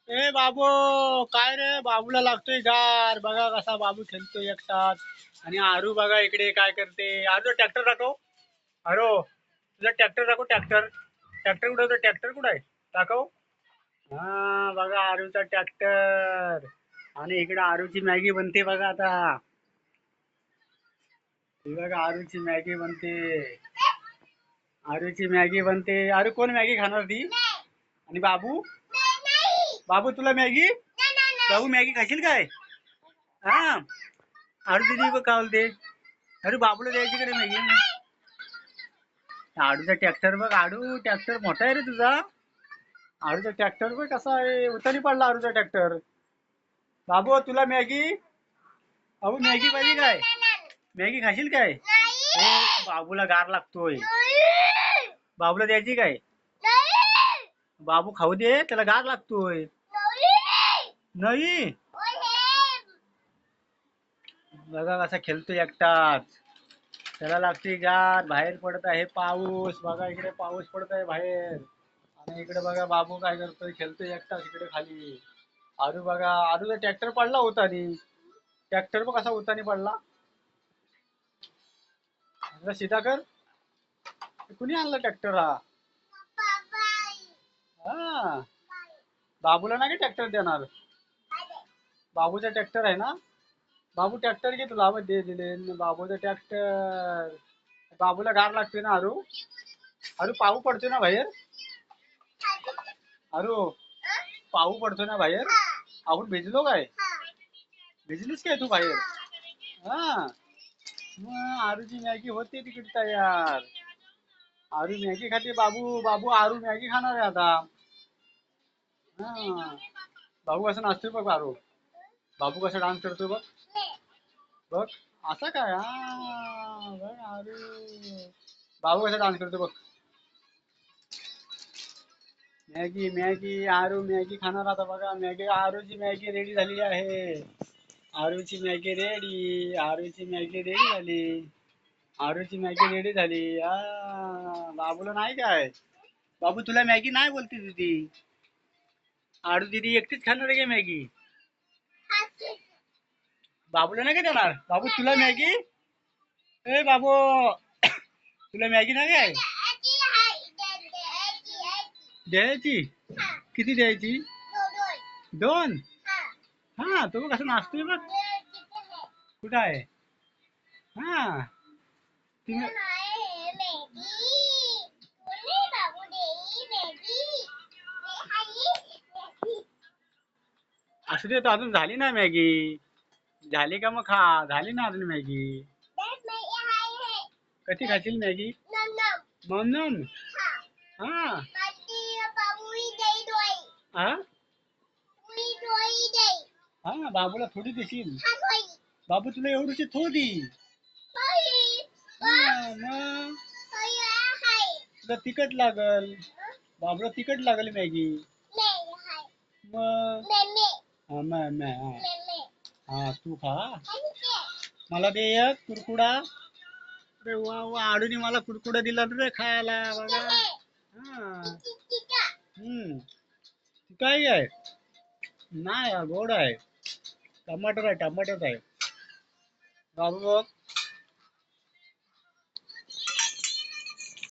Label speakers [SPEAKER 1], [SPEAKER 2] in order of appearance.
[SPEAKER 1] ए बाबू, काय रे बाबूला लागतोय गार. बघा कसा बाबू खेळतोय एकटाच. आणि आरू बघा इकडे काय करते. आरू ट्रॅक्टर दाखव. अरो तुझा ट्रॅक्टर दाखव. ट्रॅक्टर ट्रॅक्टर कुठे होतं? ट्रॅक्टर कुठे आहे? दाखव. हा बघा आरूचा ट्रॅक्टर. आणि इकडे आरूची मॅगी बनते बघा आता. ही बघा आरूची मॅगी बनते. आरूची मॅगी बनते. आरू कोण मॅगी खाणार ती? आणि बाबू, बाबू तुला मॅगी, बाबू मॅगी खाशील काय? हा आरू दिदी बघ काय बोलते. अरे बाबूला द्यायची कडे मॅगी. आडूचा ट्रॅक्टर बघ. आडू ट्रॅक्टर मोठा आहे रे तुझा. आडूचा ट्रॅक्टर बघ कसा आहे. उतारी पडला आडूचा ट्रॅक्टर. बाबू तुला मॅगी, बाबू मॅगी पाहिजे काय? मॅगी खाशील काय? ए बाबूला गार लागतोय. बाबूला द्यायची काय? बाबू खाऊ दे, त्याला गार लागतोय. नाही बघा कसा खेळतोय एकटाच. त्याला लागते गार. बाहेर पडत आहे पाऊस. बघा इकडे पाऊस पडत आहे बाहेर. आणि इकडे बघा बाबू काय करतोय, खेळतोय एकटाच इकडे खाली. आरू बघा, आरूचा ट्रॅक्टर पडला होता नी. ट्रॅक्टर बघ कसा उतानी पडला. जरा सीधा कर. कुणी आणला ट्रॅक्टर हा? हा बाबूला नाही का ट्रॅक्टर देणार? बाबूचा ट्रॅक्टर आहे ना. बाबू ट्रॅक्टर घे तुला. दे दिले बाबूचा ट्रॅक्टर. बाबूला गार लागते ना आरू. अरे पाऊ पडतोय ना बाहेर. अरे पाऊ पडतोय ना बाहेर. आपण भिजलो काय? भिजलीस काय तू बाहेर? हा मग आरूची मॅगी होते तिकडे तयार. आरू मॅगी खाते. बाबू बाबू आरू मॅगी खाणार आहे आता. हा बाबू असं नाचतोय बघ आरू. बाबू कसा डान्स करतोय बघ. बघ असा काय. हा बघ आरू. बाबू कसा डान्स करतोय बघ. Maggi Maggi. आरू मॅगी खाणार आता बघा. मॅगी आरूची मॅगी रेडी झालेली आहे. आरूची मॅगी रेडी. आरूची मॅगी रेडी झाली. आरूची मॅगी रेडी झाली. बाबूला नाही काय? बाबू तुला मॅगी नाही बोलते दीदी. आरू दीदी एकटीच खाणार आहे का मॅगी? बाबूला नाही का देणार? बाबू तुला मॅगी. ए बाबू तुला मॅगी नाही काय द्यायची? किती द्यायची? दोन. हा तो कसं नाचतोय बघ. कुठं आहे? हा तुम्ही असू दे तर अजून झाली ना मॅगी. झाली का मग खा. झाली ना अजून मॅगी. कशी खाशील मॅगी? म्हणून हा हा हा बाबूला थोडी देशील. बाबू तुला एवढीशी थोडी. मग तुला तिखट लागल. बाबूला तिखट लागल मॅगी. मग हा हा तू खा. मला दे एक कुरकुडा. अरे वा वा आडूनी मला कुरकुडा दिला रे खायला बघा. हा काय आहे? नाही गोड आहे. टमाटर आहे. टमाटर आहे. बाबू बघ